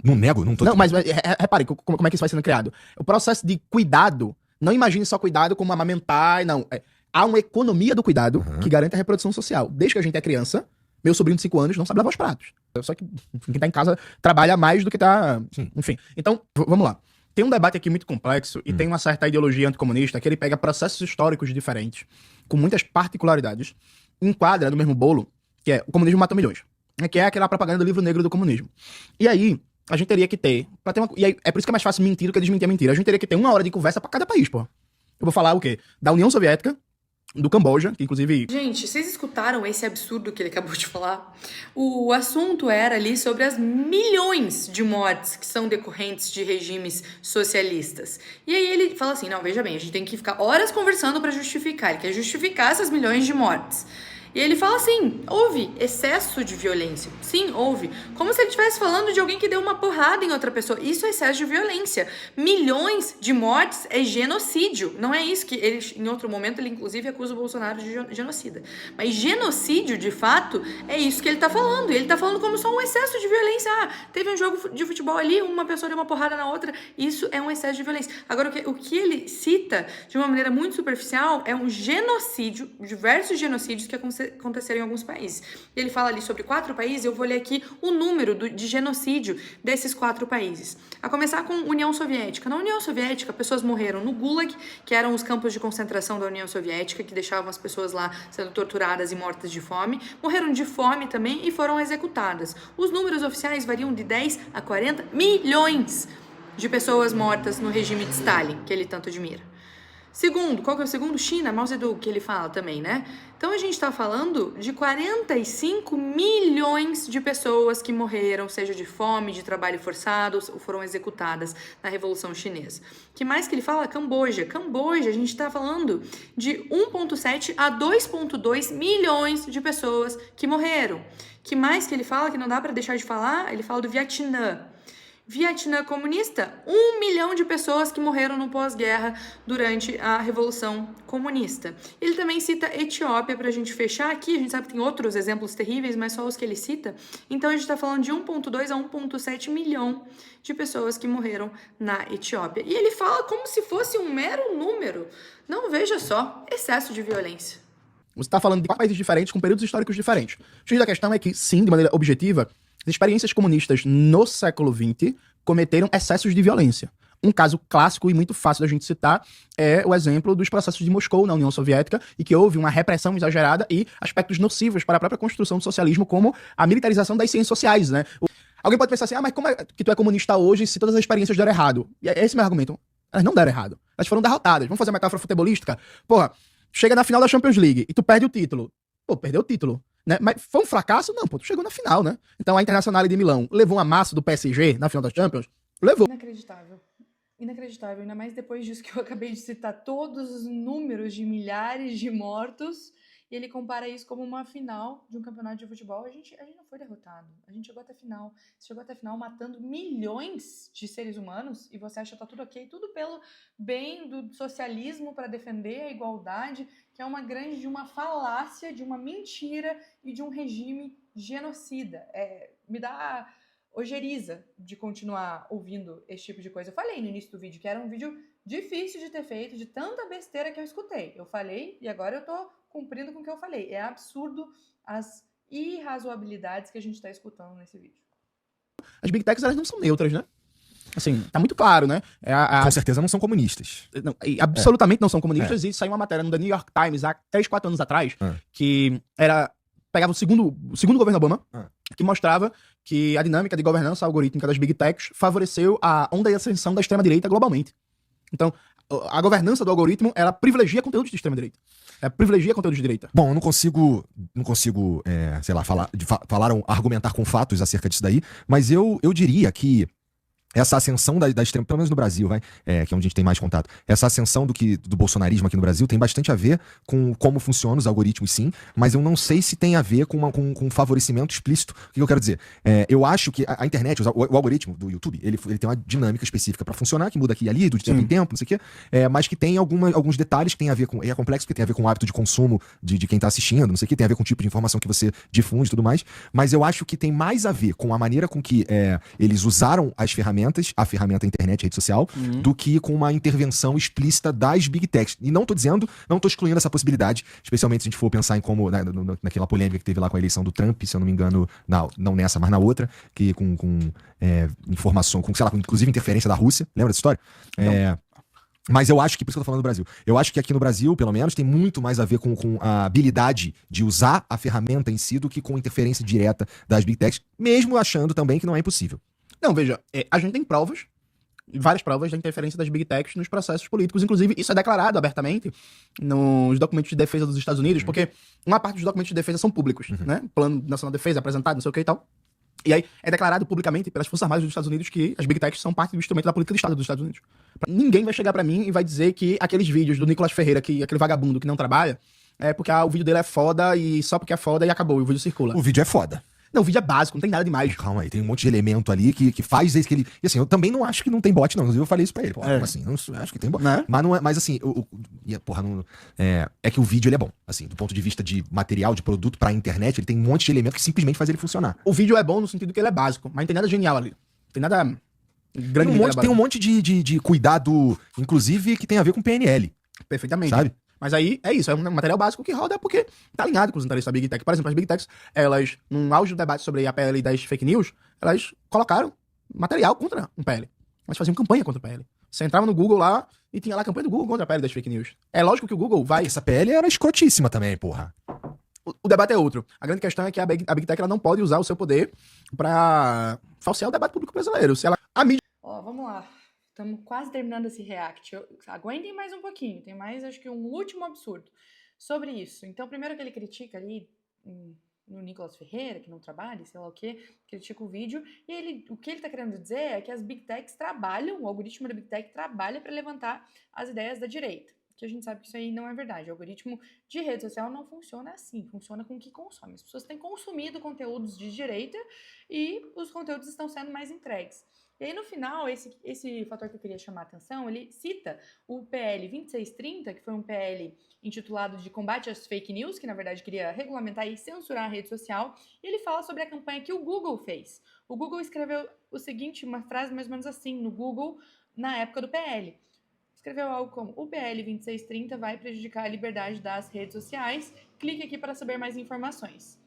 Não nego, não tô... Não, mas repare como é que isso vai sendo criado. O processo de cuidado, não imagine só cuidado como amamentar, não. Há uma economia do cuidado que garante a reprodução social. Desde que a gente é criança, meu sobrinho de 5 anos não sabe lavar os pratos. Só que quem tá em casa trabalha mais do que tá... Sim. Enfim, então, vamos lá. Tem um debate aqui muito complexo e tem uma certa ideologia anticomunista que ele pega processos históricos diferentes, com muitas particularidades, enquadra no mesmo bolo, que é o comunismo mata milhões, que é aquela propaganda do livro negro do comunismo. E aí, a gente teria que ter... E aí, é por isso que é mais fácil mentir do que desmentir a mentira. A gente teria que ter 1 hora de conversa pra cada país, pô. Eu vou falar o quê? Da União Soviética, do Camboja, que inclusive... Gente, vocês escutaram esse absurdo que ele acabou de falar? O assunto era ali sobre as milhões de mortes que são decorrentes de regimes socialistas. E aí ele fala assim, não, veja bem, a gente tem que ficar horas conversando para justificar. Ele quer justificar essas milhões de mortes. E ele fala assim, houve excesso de violência. Sim, houve. Como se ele estivesse falando de alguém que deu uma porrada em outra pessoa. Isso é excesso de violência. Milhões de mortes é genocídio. Não é isso que ele, em outro momento, ele inclusive acusa o Bolsonaro de genocida. Mas genocídio, de fato, é isso que ele tá falando. E ele tá falando como só um excesso de violência. Ah, teve um jogo de futebol ali, uma pessoa deu uma porrada na outra. Isso é um excesso de violência. Agora, o que ele cita, de uma maneira muito superficial, é um genocídio, diversos genocídios que aconteceram aconteceram em alguns países. Ele fala ali sobre 4 países, eu vou ler aqui o número de genocídio desses 4 países. A começar com União Soviética. Na União Soviética, pessoas morreram no Gulag, que eram os campos de concentração da União Soviética, que deixavam as pessoas lá sendo torturadas e mortas de fome. Morreram de fome também e foram executadas. Os números oficiais variam de 10 a 40 milhões de pessoas mortas no regime de Stalin, que ele tanto admira. Segundo, qual que é o segundo? China, Mao Zedong, que ele fala também, né? Então a gente está falando de 45 milhões de pessoas que morreram, seja de fome, de trabalho forçado, ou foram executadas na Revolução Chinesa. Que mais que ele fala? Camboja. Camboja, a gente está falando de 1,7 a 2,2 milhões de pessoas que morreram. Que mais que ele fala, que não dá para deixar de falar? Ele fala do Vietnã. Vietnã comunista, 1 milhão de pessoas que morreram no pós-guerra durante a Revolução Comunista. Ele também cita Etiópia para a gente fechar aqui, a gente sabe que tem outros exemplos terríveis, mas só os que ele cita. Então a gente está falando de 1,2 a 1,7 milhão de pessoas que morreram na Etiópia. E ele fala como se fosse um mero número. Não, veja só, excesso de violência. Você está falando de 4 países diferentes, com períodos históricos diferentes. O X da questão é que, sim, de maneira objetiva, as experiências comunistas no século XX cometeram excessos de violência. Um caso clássico e muito fácil da gente citar é o exemplo dos processos de Moscou na União Soviética, e que houve uma repressão exagerada e aspectos nocivos para a própria construção do socialismo, como a militarização das ciências sociais, né? Alguém pode pensar assim, mas como é que tu é comunista hoje se todas as experiências deram errado? E é esse meu argumento. Elas não deram errado. Elas foram derrotadas. Vamos fazer uma metáfora futebolística? Porra, chega na final da Champions League e tu perde o título. Pô, perdeu o título. Né? Mas foi um fracasso? Não, pô, tu chegou na final, né? Então a Internacional de Milão levou uma massa do PSG na final da Champions? Levou. Inacreditável. Inacreditável, ainda mais depois disso que eu acabei de citar todos os números de milhares de mortos, e ele compara isso como uma final de um campeonato de futebol. A gente não foi derrotado, a gente chegou até a final. Você chegou até a final matando milhões de seres humanos, e você acha que tá tudo ok, tudo pelo bem do socialismo para defender a igualdade, que é uma falácia, de uma mentira e de um regime genocida. Me dá ojeriza de continuar ouvindo esse tipo de coisa. Eu falei no início do vídeo que era um vídeo difícil de ter feito, de tanta besteira que eu escutei. Eu falei e agora eu tô cumprindo com o que eu falei. É absurdo as irrazoabilidades que a gente tá escutando nesse vídeo. As Big Techs, elas não são neutras, né? Assim, tá muito claro, né? Com certeza não são comunistas. Não, absolutamente não são comunistas. E saiu uma matéria no The New York Times há 3, 4 anos atrás, que pegava o segundo governo Obama, que mostrava que a dinâmica de governança algorítmica das Big Techs favoreceu a onda de ascensão da extrema-direita globalmente. Então, a governança do algoritmo, ela privilegia conteúdos de extrema-direita. Privilegia conteúdos de direita. Bom, eu não consigo sei lá, argumentar com fatos acerca disso daí, mas eu diria que essa ascensão da extrema, pelo menos no Brasil, que é onde a gente tem mais contato, essa ascensão do bolsonarismo aqui no Brasil tem bastante a ver com como funcionam os algoritmos, sim, mas eu não sei se tem a ver com um favorecimento explícito. O que eu quero dizer? Eu acho que a internet, o algoritmo do YouTube, ele tem uma dinâmica específica para funcionar, que muda aqui e ali, do tempo em tempo, não sei o quê, mas que tem alguns detalhes que tem a ver com... É complexo porque tem a ver com o hábito de consumo de quem tá assistindo, não sei o quê, tem a ver com o tipo de informação que você difunde e tudo mais, mas eu acho que tem mais a ver com a maneira com que eles usaram a ferramenta internet, a rede social, do que com uma intervenção explícita das Big Techs. E não tô excluindo essa possibilidade, especialmente se a gente for pensar em como, naquela polêmica que teve lá com a eleição do Trump, se eu não me engano, não nessa, mas na outra, que com informação, sei lá, com inclusive interferência da Rússia. Lembra dessa história? Mas eu acho que, por isso que eu tô falando do Brasil, eu acho que aqui no Brasil, pelo menos, tem muito mais a ver com a habilidade de usar a ferramenta em si do que com interferência direta das Big Techs, mesmo achando também que não é impossível. Não, veja, a gente tem provas, várias provas da interferência das Big Techs nos processos políticos. Inclusive, isso é declarado abertamente nos documentos de defesa dos Estados Unidos, porque uma parte dos documentos de defesa são públicos, né? Plano Nacional de Defesa apresentado, não sei o que e tal. E aí é declarado publicamente pelas Forças Armadas dos Estados Unidos que as Big Techs são parte do instrumento da política de Estado dos Estados Unidos. Ninguém vai chegar pra mim e vai dizer que aqueles vídeos do Nicolas Ferreira, aquele vagabundo que não trabalha, é porque o vídeo dele é foda e só porque é foda e acabou, e o vídeo circula. O vídeo é foda. Não, o vídeo é básico, não tem nada demais. Calma aí, tem um monte de elemento ali que faz isso que ele... E assim, eu também não acho que não tem bot, não. Inclusive, eu falei isso pra ele. Como assim? Eu acho que tem bot. Né? Mas não é... Mas assim, é que o vídeo, ele é bom. Assim, do ponto de vista de material, de produto pra internet, ele tem um monte de elemento que simplesmente faz ele funcionar. O vídeo é bom no sentido que ele é básico, mas não tem nada genial ali. Não tem nada grande. Tem um monte de cuidado, inclusive, que tem a ver com PNL. Perfeitamente. Sabe? Mas aí é isso, é um material básico que roda porque tá alinhado com os interesses da Big Tech. Por exemplo, as Big Techs, elas, num auge do debate sobre a PL das fake news, elas colocaram material contra um PL. Elas faziam campanha contra o PL. Você entrava no Google lá e tinha lá a campanha do Google contra a PL das fake news. É lógico que o Google vai... Essa PL era escrotíssima também, porra. O debate é outro. A grande questão é que a Big Tech ela não pode usar o seu poder pra falsear o debate público brasileiro. Se ela... A mídia... Ó, vamos lá. Estamos quase terminando esse react. Aguentem mais um pouquinho. Tem mais, acho que um último absurdo sobre isso. Então, primeiro que ele critica ali no Nicolas Ferreira, que não trabalha, sei lá o quê, critica o vídeo. E o que ele está querendo dizer é que as Big Techs trabalham, o algoritmo da Big Tech trabalha para levantar as ideias da direita. Que a gente sabe que isso aí não é verdade. O algoritmo de rede social não funciona assim, funciona com o que consome. As pessoas têm consumido conteúdos de direita e os conteúdos estão sendo mais entregues. E aí, no final, esse fator que eu queria chamar a atenção, ele cita o PL 2630, que foi um PL intitulado de combate às fake news, que na verdade queria regulamentar e censurar a rede social, e ele fala sobre a campanha que o Google fez. O Google escreveu o seguinte, uma frase mais ou menos assim, no Google, na época do PL. Escreveu algo como: o PL 2630 vai prejudicar a liberdade das redes sociais. Clique aqui para saber mais informações.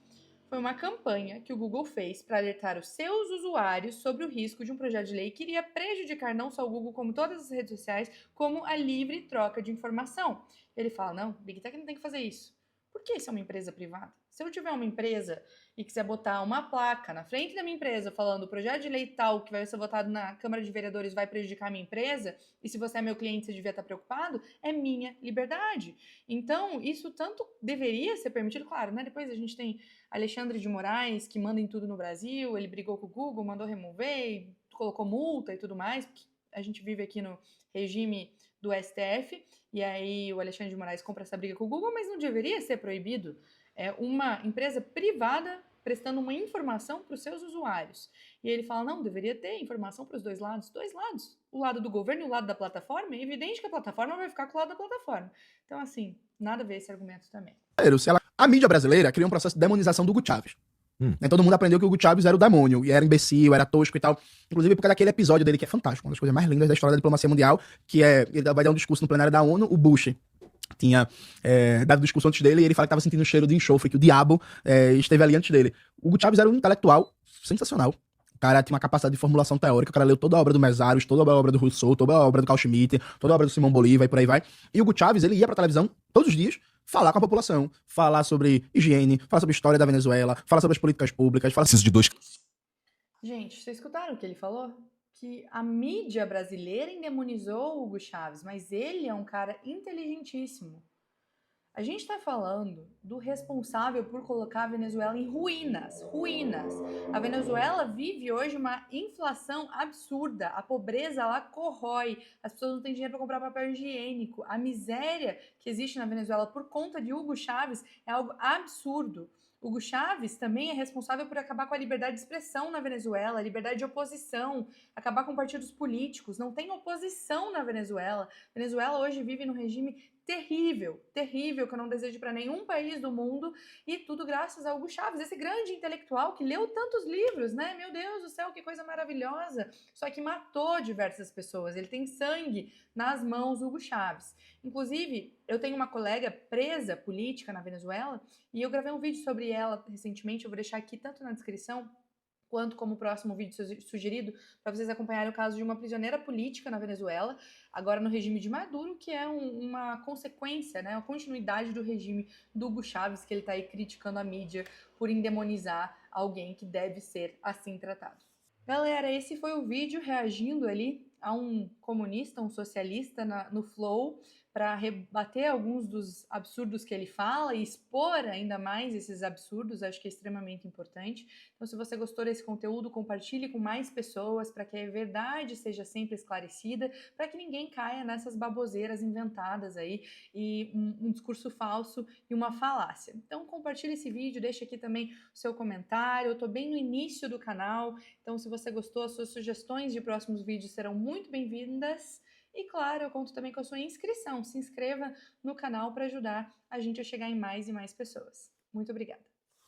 Foi uma campanha que o Google fez para alertar os seus usuários sobre o risco de um projeto de lei que iria prejudicar não só o Google, como todas as redes sociais, como a livre troca de informação. Ele fala: não, Big Tech não tem que fazer isso. Por que isso é uma empresa privada? Se eu tiver uma empresa e quiser botar uma placa na frente da minha empresa falando o projeto de lei tal que vai ser votado na Câmara de Vereadores vai prejudicar a minha empresa, e se você é meu cliente você devia estar preocupado, é minha liberdade. Então, isso tanto deveria ser permitido, claro, né? Depois a gente tem Alexandre de Moraes, que manda em tudo no Brasil, ele brigou com o Google, mandou remover, colocou multa e tudo mais, porque a gente vive aqui no regime do STF, e aí o Alexandre de Moraes compra essa briga com o Google, mas não deveria ser proibido. É uma empresa privada prestando uma informação para os seus usuários. E ele fala: não, deveria ter informação para os dois lados. Dois lados. O lado do governo e o lado da plataforma. É evidente que a plataforma vai ficar com o lado da plataforma. Então, assim, nada a ver esse argumento também. A mídia brasileira criou um processo de demonização do Hugo Chávez. Todo mundo aprendeu que o Hugo Chávez era o demônio, e era imbecil, era tosco e tal. Inclusive por causa daquele episódio dele que é fantástico, uma das coisas mais lindas da história da diplomacia mundial, que é, ele vai dar um discurso no plenário da ONU, o Bush tinha dado um discurso antes dele, e ele fala que estava sentindo um cheiro de enxofre, que o diabo esteve ali antes dele. O Hugo Chávez era um intelectual sensacional. O cara tinha uma capacidade de formulação teórica, o cara leu toda a obra do Mesaros, toda a obra do Rousseau, toda a obra do Carl Schmitt, toda a obra do Simão Bolívar e por aí vai. E o Hugo Chávez, ele ia pra televisão todos os dias falar com a população, falar sobre higiene, falar sobre a história da Venezuela, falar sobre as políticas públicas, falar... Preciso de dois... Gente, vocês escutaram o que ele falou? Que a mídia brasileira endemonizou o Hugo Chávez, mas ele é um cara inteligentíssimo. A gente está falando do responsável por colocar a Venezuela em ruínas, ruínas. A Venezuela vive hoje uma inflação absurda, a pobreza lá corrói, as pessoas não têm dinheiro para comprar papel higiênico, a miséria que existe na Venezuela por conta de Hugo Chávez é algo absurdo. Hugo Chávez também é responsável por acabar com a liberdade de expressão na Venezuela, a liberdade de oposição, acabar com partidos políticos. Não tem oposição na Venezuela. A Venezuela hoje vive num regime terrível, terrível, que eu não desejo para nenhum país do mundo, e tudo graças a Hugo Chávez, esse grande intelectual que leu tantos livros, né? Meu Deus do céu, que coisa maravilhosa! Só que matou diversas pessoas. Ele tem sangue nas mãos, Hugo Chávez. Inclusive, eu tenho uma colega presa política na Venezuela, e eu gravei um vídeo sobre ela recentemente, eu vou deixar aqui tanto na descrição quanto como próximo vídeo sugerido, para vocês acompanharem o caso de uma prisioneira política na Venezuela, agora no regime de Maduro, que é uma consequência, né, uma continuidade do regime do Hugo Chávez, que ele está aí criticando a mídia por endemonizar alguém que deve ser assim tratado. Galera, esse foi o vídeo reagindo ali a um comunista, um socialista no Flow, para rebater alguns dos absurdos que ele fala e expor ainda mais esses absurdos, acho que é extremamente importante. Então, se você gostou desse conteúdo, compartilhe com mais pessoas para que a verdade seja sempre esclarecida, para que ninguém caia nessas baboseiras inventadas aí e um discurso falso e uma falácia. Então, compartilhe esse vídeo, deixa aqui também o seu comentário. Eu estou bem no início do canal, então se você gostou, as suas sugestões de próximos vídeos serão muito bem-vindas. E claro, eu conto também com a sua inscrição. Se inscreva no canal para ajudar a gente a chegar em mais e mais pessoas. Muito obrigada!